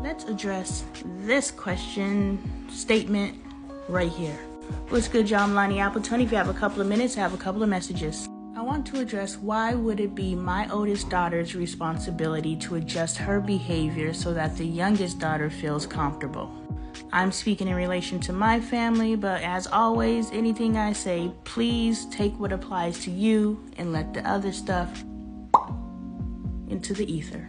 Let's address this statement right here. What's good, y'all? I'm Lonnie Appleton. If you have a couple of minutes, I have a couple of messages. I want to address why would it be my oldest daughter's responsibility to adjust her behavior so that the youngest daughter feels comfortable. I'm speaking in relation to my family, but as always, anything I say, please take what applies to you and let the other stuff into the ether.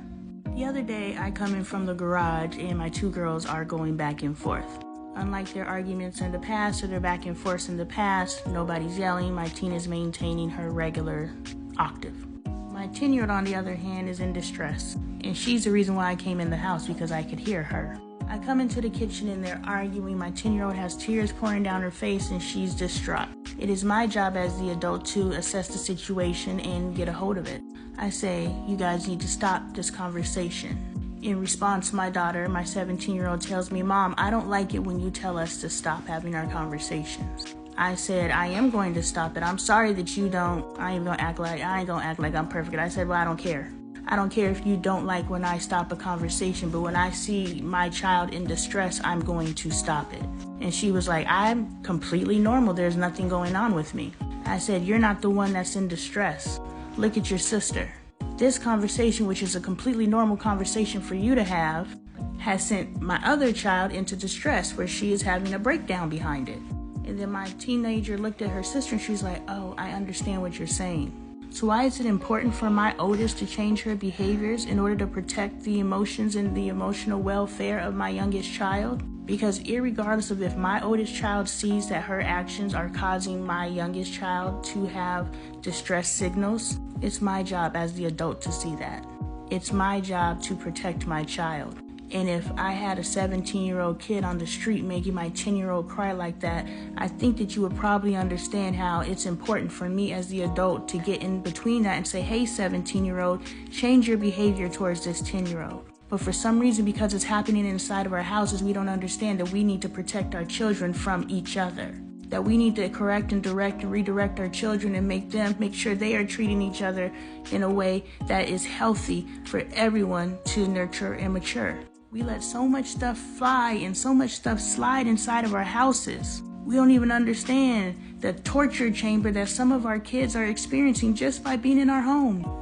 The other day, I come in from the garage and my two girls are going back and forth. Unlike their arguments in the past or their back and forth in the past, nobody's yelling. My teen is maintaining her regular octave. My 10-year-old, on the other hand, is in distress. And she's the reason why I came in the house, because I could hear her. I come into the kitchen and they're arguing. My 10-year-old has tears pouring down her face and she's distraught. It is my job as the adult to assess the situation and get a hold of it. I say, you guys need to stop this conversation. In response, my daughter, my 17-year-old, tells me, Mom, I don't like it when you tell us to stop having our conversations. I said, I am going to stop it. I'm sorry that you don't. I ain't gonna act like I'm perfect. I said, well, I don't care. I don't care if you don't like when I stop a conversation, but when I see my child in distress, I'm going to stop it. And she was like, I'm completely normal. There's nothing going on with me. I said, you're not the one that's in distress. Look at your sister. This conversation, which is a completely normal conversation for you to have, has sent my other child into distress where she is having a breakdown behind it. And then my teenager looked at her sister and she's like, oh, I understand what you're saying. So why is it important for my oldest to change her behaviors in order to protect the emotions and the emotional welfare of my youngest child? Because irregardless of if my oldest child sees that her actions are causing my youngest child to have distress signals, it's my job as the adult to see that. It's my job to protect my child. And if I had a 17-year-old kid on the street making my 10-year-old cry like that, I think that you would probably understand how it's important for me as the adult to get in between that and say, hey, 17-year-old, change your behavior towards this 10-year-old. But for some reason, because it's happening inside of our houses, we don't understand that we need to protect our children from each other. That we need to correct and direct and redirect our children and make sure they are treating each other in a way that is healthy for everyone to nurture and mature. We let so much stuff fly and so much stuff slide inside of our houses. We don't even understand the torture chamber that some of our kids are experiencing just by being in our home.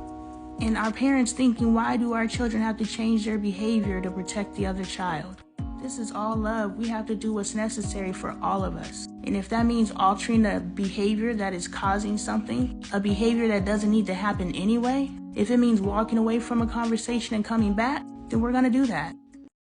And our parents thinking, why do our children have to change their behavior to protect the other child? This is all love. We have to do what's necessary for all of us. And if that means altering a behavior that is causing something, a behavior that doesn't need to happen anyway, if it means walking away from a conversation and coming back, then we're going to do that.